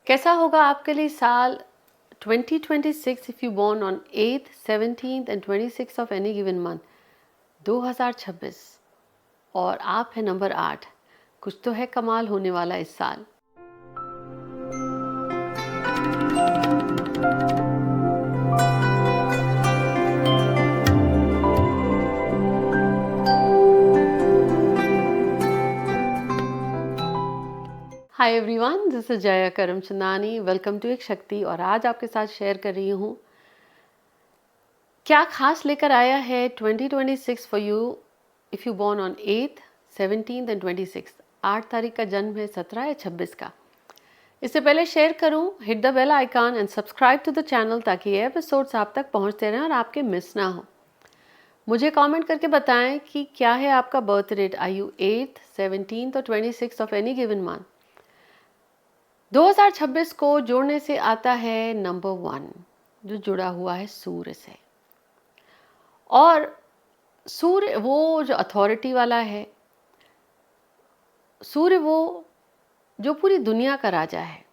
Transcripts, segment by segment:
कैसा होगा आपके लिए साल 2026 if you born on 8th 17th and 26th of any given month 2026 और आप है नंबर 8। कुछ तो है कमाल होने वाला इस साल। Hi everyone, this is Jaya Karamchandani. Welcome to Ek Shakti. और आज आपके साथ शेयर कर रही हूँ क्या खास लेकर आया है 2026 for you if you born on 8th 17th and 26th। 8 तारीख का जन्म है, 17 या 26 का। इससे पहले शेयर करूं, hit the bell icon and subscribe to the channel ताकि ये एपिसोड्स आप तक पहुंचते रहें और आपके मिस ना हो। मुझे कमेंट करके बताएं कि क्या है आपका birth date. Are you 8th 17th और 26th of any given month. 2026 को जोड़ने से आता है नंबर 1, जो जुड़ा हुआ है सूर्य से। और सूर्य वो जो अथॉरिटी वाला है, सूर्य वो जो पूरी दुनिया का राजा है।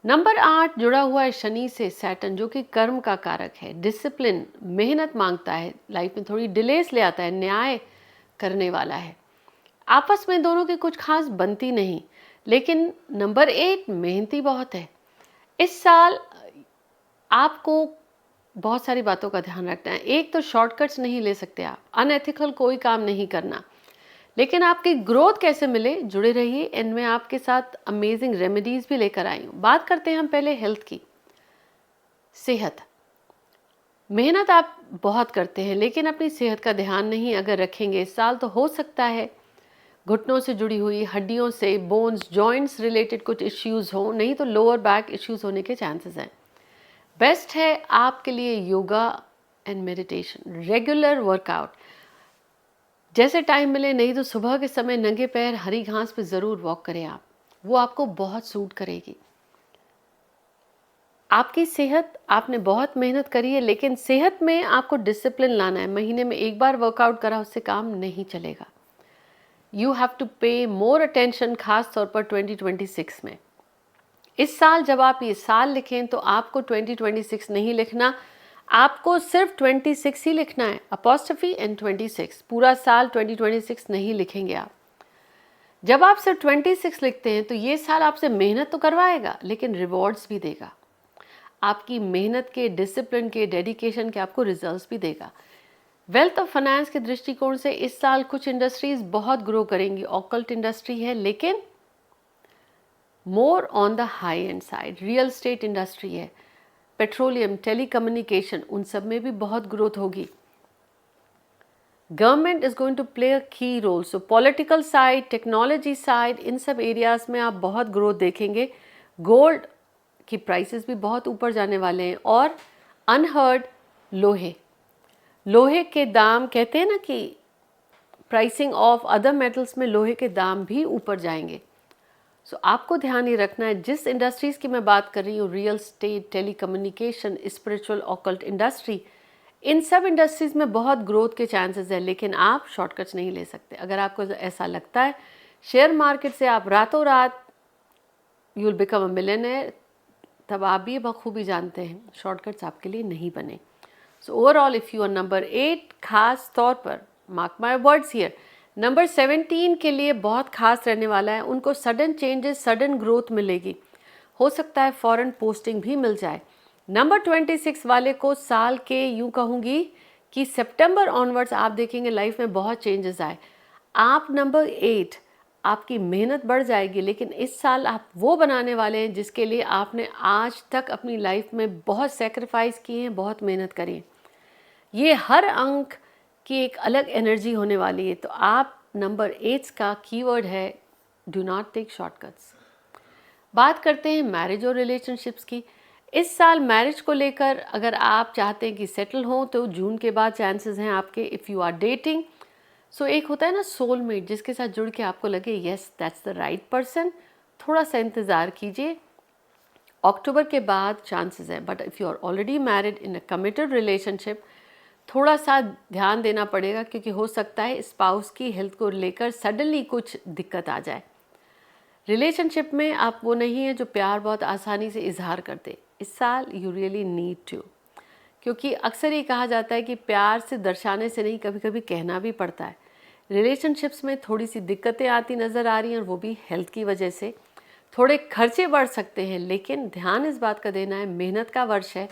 नंबर 8 जुड़ा हुआ है शनि से, सैटर्न, जो कि कर्म का कारक है, डिसिप्लिन, मेहनत मांगता है, लाइफ में थोड़ी डिलेस ले आता है, न्याय करने वाला है। आपस में दोनों की कुछ खास बनती नहीं, लेकिन नंबर 8 मेहनती बहुत है। इस साल आपको बहुत सारी बातों का ध्यान रखना है। एक तो शॉर्टकट्स नहीं ले सकते आप, अनएथिकल कोई काम नहीं करना। लेकिन आपकी ग्रोथ कैसे मिले, जुड़े रहिए। इनमें आपके साथ अमेजिंग रेमेडीज भी लेकर आई हूँ। बात करते हैं हम पहले हेल्थ की। सेहत, मेहनत आप बहुत करते हैं लेकिन अपनी सेहत का ध्यान नहीं अगर रखेंगे इस साल, तो हो सकता है घुटनों से जुड़ी हुई, हड्डियों से, बोन्स, जॉइंट्स रिलेटेड कुछ इश्यूज हो, नहीं तो लोअर बैक इश्यूज होने के चांसेस हैं। बेस्ट है आपके लिए yoga and meditation, regular workout. जैसे टाइम मिले, नहीं तो सुबह के समय नंगे पैर हरी घास पे ज़रूर वॉक करें आप, वो आपको बहुत सूट करेगी। आपकी सेहत, आपने बहुत मेहनत करी है लेकिन सेहत में आपको डिसिप्लिन लाना है। महीने में एक बार वर्कआउट करा उससे काम नहीं चलेगा। यू हैव टू पे मोर अटेंशन, खास तौर पर 2026 में। इस साल जब आप ये साल लिखें तो आपको 2026 नहीं लिखना, आपको सिर्फ 26 ही लिखना है, अपॉस्ट्रोफी एंड 26। पूरा साल 2026 नहीं लिखेंगे आप। जब आप सिर्फ 26 लिखते हैं तो ये साल आपसे मेहनत तो करवाएगा लेकिन रिवॉर्ड्स भी देगा। आपकी मेहनत के, डिसिप्लिन के, डेडिकेशन के आपको रिजल्ट्स भी देगा। वेल्थ और फाइनेंस के दृष्टिकोण से इस साल कुछ इंडस्ट्रीज बहुत ग्रो करेंगी। ऑकल्ट इंडस्ट्री है लेकिन more on the high end side. Real estate industry है, पेट्रोलियम, टेलीकम्युनिकेशन, उन सब में भी बहुत ग्रोथ होगी। Government is going to play a key role. So political side, technology side, इन सब एरियाज में आप बहुत ग्रोथ देखेंगे। गोल्ड की प्राइसेस भी बहुत ऊपर जाने वाले हैं। और अनहर्ड लोहे, लोहे के दाम, कहते हैं ना कि प्राइसिंग ऑफ अदर मेटल्स में लोहे के दाम भी ऊपर जाएंगे। सो आपको ध्यान ये रखना है, जिस इंडस्ट्रीज़ की मैं बात कर रही हूँ, real estate, telecommunication, spiritual, occult industry, इन सब इंडस्ट्रीज में बहुत ग्रोथ के चांसेस है लेकिन आप शॉर्टकट्स नहीं ले सकते। अगर आपको ऐसा लगता है शेयर मार्केट से आप रातों रात you will become a millionaire, तब आप भी बखूबी जानते हैं शॉर्टकट्स आपके लिए नहीं बने। So overall if you are number 8, खास तौर पर mark my words here, number 17 के लिए बहुत खास रहने वाला है। उनको सडन चेंजेस, सडन ग्रोथ मिलेगी। हो सकता है फॉरेन पोस्टिंग भी मिल जाए। नंबर 26 वाले को साल के, यूँ कहूँगी कि सितंबर ऑनवर्ड्स आप देखेंगे लाइफ में बहुत चेंजेस आए। आप नंबर 8, आपकी मेहनत बढ़ जाएगी लेकिन इस साल आप वो बनाने वाले हैं जिसके लिए आपने आज तक अपनी लाइफ में बहुत सेक्रीफाइस किए हैं, बहुत मेहनत करी है। ये हर अंक की एक अलग एनर्जी होने वाली है। तो आप नंबर 8 का कीवर्ड है डू नॉट टेक शॉर्टकट्स। बात करते हैं मैरिज और रिलेशनशिप्स की। इस साल मैरिज को लेकर अगर आप चाहते हैं कि सेटल हो तो जून के बाद चांसेस हैं आपके। इफ़ यू आर डेटिंग, सो एक होता है ना सोलमेट, जिसके साथ जुड़ के आपको लगे yes that's the right person, थोड़ा सा इंतज़ार कीजिए। अक्टूबर के बाद चांसेस है। But if you are already married in a committed relationship, थोड़ा सा ध्यान देना पड़ेगा क्योंकि हो सकता है स्पाउस की हेल्थ को लेकर सडनली कुछ दिक्कत आ जाए। रिलेशनशिप में आप वो नहीं है जो प्यार बहुत आसानी से इजहार करते। इस साल यू रियली नीड टू, क्योंकि अक्सर ये कहा जाता है कि प्यार से दर्शाने से नहीं, कभी कभी कहना भी पड़ता है। रिलेशनशिप्स में थोड़ी सी दिक्कतें आती नज़र आ रही हैं और वो भी हेल्थ की वजह से। थोड़े खर्चे बढ़ सकते हैं, लेकिन ध्यान इस बात का देना है मेहनत का वर्ष है।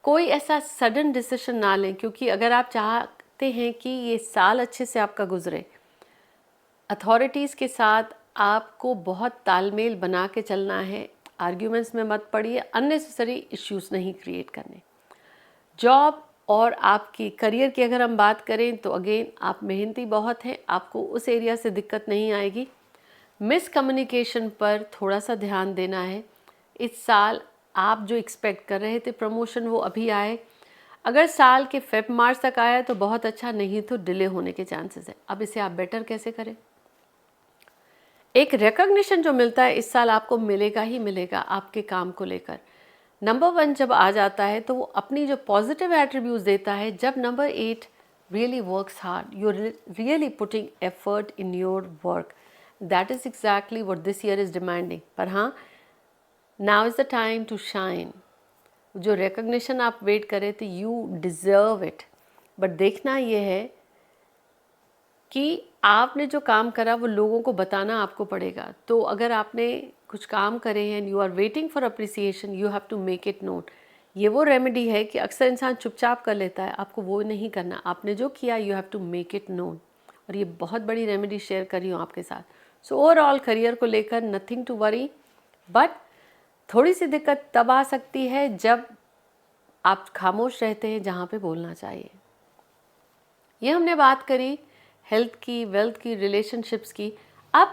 कोई ऐसा सडन डिसीजन ना लें, क्योंकि अगर आप चाहते हैं कि ये साल अच्छे से आपका गुजरे, अथॉरिटीज़ के साथ आपको बहुत तालमेल बना के चलना है। आर्ग्यूमेंट्स में मत पड़िए, अननेसेसरी इश्यूज नहीं क्रिएट करने। जॉब और आपकी करियर की अगर हम बात करें तो अगेन आप मेहनती बहुत हैं, आपको उस एरिया से दिक्कत नहीं आएगी। मिसकम्युनिकेशन पर थोड़ा सा ध्यान देना है। इस साल आप जो एक्सपेक्ट कर रहे थे प्रमोशन, वो अभी आए। अगर साल के फेब मार्च तक आया तो बहुत अच्छा, नहीं तो डिले होने के चांसेस है। अब इसे आप बेटर कैसे करें? एक रिकॉग्निशन जो मिलता है इस साल आपको मिलेगा ही मिलेगा आपके काम को लेकर। नंबर 1 जब आ जाता है तो वो अपनी जो पॉजिटिव एट्रीब्यूट्स देता है। जब number 8 really works hard, you really putting effort in your work, that is exactly what this year is demanding. पर हाँ, now is the time to shine. जो रिकॉग्निशन आप वेट कर रहे थे, यू डिज़र्व इट। बट देखना ये है कि आपने जो काम करा वो लोगों को बताना आपको पड़ेगा। तो अगर आपने कुछ काम करे हैं, you are waiting for appreciation, you have to make it known. ये वो रेमेडी है कि अक्सर इंसान चुपचाप कर लेता है, आपको वो नहीं करना। आपने जो किया, you have to make it known. और ये बहुत बड़ी रेमेडी शेयर कर रही हूँ आपके साथ। सो ओवरऑल करियर को लेकर नथिंग टू वरी, बट थोड़ी सी दिक्कत तब आ सकती है जब आप खामोश रहते हैं जहाँ पे बोलना चाहिए। ये हमने बात करी हेल्थ की, वेल्थ की, रिलेशनशिप्स की। अब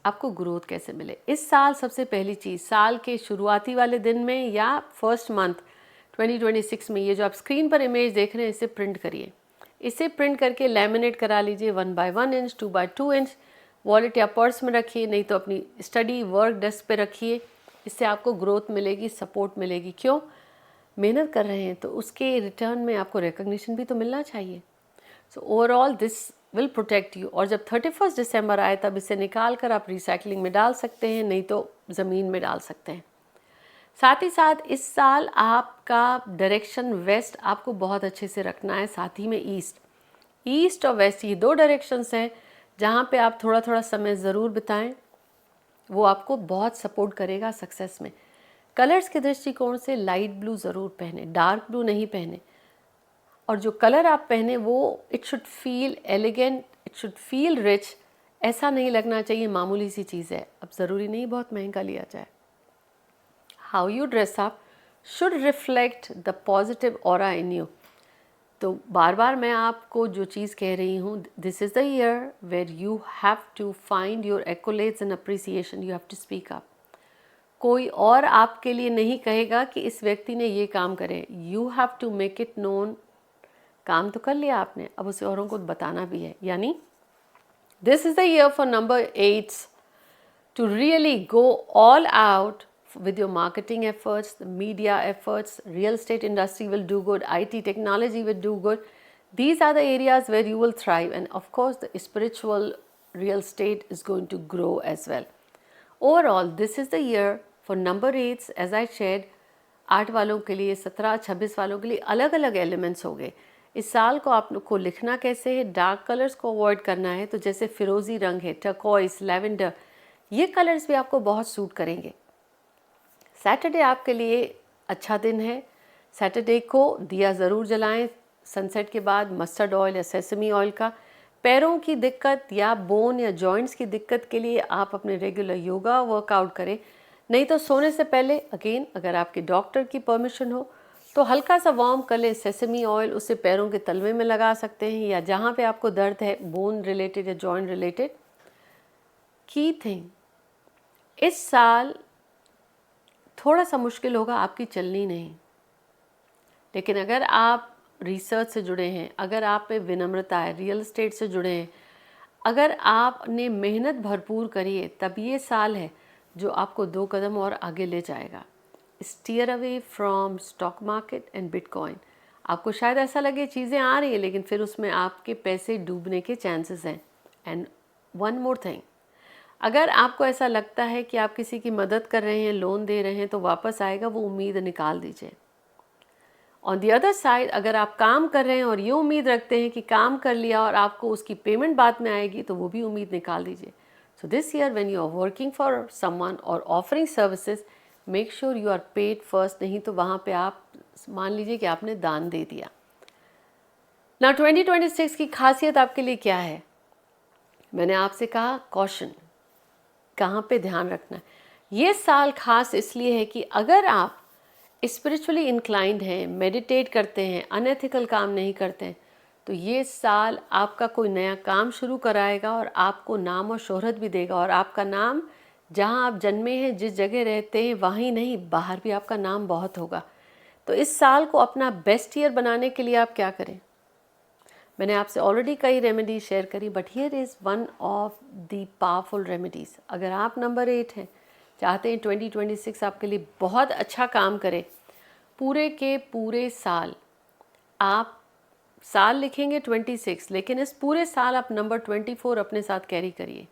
आपको ग्रोथ कैसे मिले इस साल? सबसे पहली चीज़, साल के शुरुआती वाले दिन में या फर्स्ट मंथ 2026 में, ये जो आप स्क्रीन पर इमेज देख रहे हैं, इसे प्रिंट करिए। इसे प्रिंट करके लैमिनेट करा लीजिए 1 by 1 inch, 2 by 2 inch. Wallet या पर्स में रखिए, नहीं तो अपनी स्टडी वर्क डेस्क पे रखिए। इससे आपको ग्रोथ मिलेगी, सपोर्ट मिलेगी। क्यों? मेहनत कर रहे हैं तो उसके रिटर्न में आपको रिकॉग्निशन भी तो मिलना चाहिए। So overall this will protect you. और जब 31 दिसंबर आए तब इसे निकाल कर आप रिसाइकलिंग में डाल सकते हैं, नहीं तो ज़मीन में डाल सकते हैं। साथ ही साथ इस साल आपका डायरेक्शन वेस्ट आपको बहुत अच्छे से रखना है, साथ ही में ईस्ट और वेस्ट, ये 2 डायरेक्शंस हैं जहाँ पे आप थोड़ा थोड़ा समय ज़रूर बिताएं। वो आपको बहुत सपोर्ट करेगा सक्सेस में। कलर्स के दृष्टिकोण से लाइट ब्लू ज़रूर पहने, डार्क ब्लू नहीं पहने। और जो कलर आप पहने वो it should feel elegant, it should feel rich. ऐसा नहीं लगना चाहिए मामूली सी चीज़ है। अब ज़रूरी नहीं बहुत महंगा लिया जाए। How you dress up should reflect the positive aura in you. तो बार बार मैं आपको जो चीज़ कह रही हूँ, this is the year where you have to find your accolades and appreciation, you have to speak up. कोई और आपके लिए नहीं कहेगा कि इस व्यक्ति ने ये काम करे, you have to make it known. काम तो कर लिया आपने, अब उसे औरों को बताना भी है। यानी this is the year for number 8 to really go all out with your marketing efforts, the media efforts. Real estate industry will do good, IT technology will do good. These are the areas where you will thrive, and of course the spiritual real estate is going to grow as well. Overall, this is the year for number 8, as I shared. 8 वालों के लिए, 17, 26 वालों के लिए अलग अलग elements हो गए। इस साल को आपको लिखना कैसे है? डार्क कलर्स को अवॉइड करना है। तो जैसे फिरोज़ी रंग है, टर्कोइस, लैवेंडर, ये कलर्स भी आपको बहुत सूट करेंगे। सैटरडे आपके लिए अच्छा दिन है। सैटरडे को दिया ज़रूर जलाएं सनसेट के बाद, मस्टर्ड ऑयल या सेसमी ऑयल का। पैरों की दिक्कत या बोन या जॉइंट्स की दिक्कत के लिए आप अपने रेगुलर योगा वर्कआउट करें, नहीं तो सोने से पहले अगेन अगर आपके डॉक्टर की परमिशन हो तो हल्का सा वार्म कर लें सेसमी ऑयल, उसे पैरों के तलवे में लगा सकते हैं या जहाँ पे आपको दर्द है बोन रिलेटेड या जॉइंट रिलेटेड। की थिंग, इस साल थोड़ा सा मुश्किल होगा, आपकी चलनी नहीं। लेकिन अगर आप रिसर्च से जुड़े हैं, अगर आप में विनम्रता है, रियल एस्टेट से जुड़े हैं, अगर आपने मेहनत भरपूर करी है, तब ये साल है जो आपको 2 कदम और आगे ले जाएगा। Steer away from stock market and bitcoin. आपको शायद ऐसा लगे चीज़ें आ रही हैं, लेकिन फिर उसमें आपके पैसे डूबने के चांसेस हैं। एंड वन मोर थिंग, अगर आपको ऐसा लगता है कि आप किसी की मदद कर रहे हैं, लोन दे रहे हैं, तो वापस आएगा, वो उम्मीद निकाल दीजिए। ऑन दी अदर साइड, अगर आप काम कर रहे हैं और ये उम्मीद रखते हैं कि काम कर लिया और आपको उसकी पेमेंट बाद में आएगी, तो वो भी उम्मीद निकाल दीजिए। So this year when you are working for someone और offering services, make sure you are paid first, नहीं तो वहाँ पे आप मान लीजिए कि आपने दान दे दिया। ना 2026 की खासियत आपके लिए क्या है? मैंने आपसे कहा कॉशन, कहाँ पे ध्यान रखना है। ये साल खास इसलिए है कि अगर आप स्पिरिचुअली इंक्लाइंड हैं, मेडिटेट करते हैं, अनएथिकल काम नहीं करते हैं, तो ये साल आपका कोई नया काम शुरू कराएगा और आपको नाम और शोहरत भी देगा। और आपका नाम जहाँ आप जन्मे हैं, जिस जगह रहते हैं, वहीं नहीं, बाहर भी आपका नाम बहुत होगा। तो इस साल को अपना बेस्ट ईयर बनाने के लिए आप क्या करें? मैंने आपसे ऑलरेडी कई रेमेडीज शेयर करी, but here is one of the powerful remedies. अगर आप नंबर 8 हैं, चाहते हैं 2026 आपके लिए बहुत अच्छा काम करे, पूरे के पूरे साल आप साल लिखेंगे 26, लेकिन इस पूरे साल आप नंबर 24 अपने साथ कैरी करिए।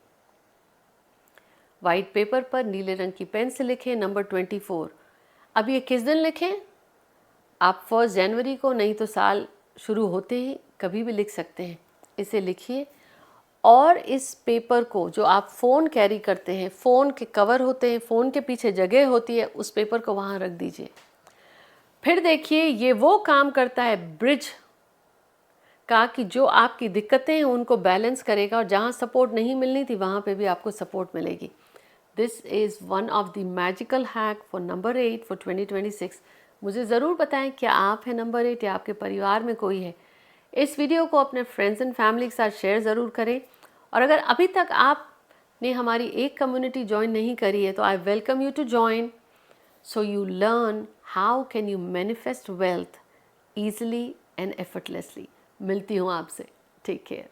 वाइट पेपर पर नीले रंग की पेन से लिखें नंबर 24। अब ये किस दिन लिखें? आप 1 जनवरी को, नहीं तो साल शुरू होते ही कभी भी लिख सकते हैं। इसे लिखिए और इस पेपर को, जो आप फ़ोन कैरी करते हैं, फ़ोन के कवर होते हैं, फ़ोन के पीछे जगह होती है, उस पेपर को वहाँ रख दीजिए। फिर देखिए, ये वो काम करता है ब्रिज का कि जो आपकी दिक्कतें हैं उनको बैलेंस करेगा, और जहाँ सपोर्ट नहीं मिलनी थी वहाँ पे भी आपको सपोर्ट मिलेगी। This is one of the magical hack for number 8 for 2026। मुझे ज़रूर बताएं क्या आप हैं नंबर 8 या आपके परिवार में कोई है। इस वीडियो को अपने फ्रेंड्स एंड फैमिली के साथ शेयर ज़रूर करें। और अगर अभी तक आपने हमारी एक कम्युनिटी ज्वाइन नहीं करी है, तो I welcome you to join, so you learn how can you manifest wealth easily and effortlessly। मिलती हूँ आपसे। Take care.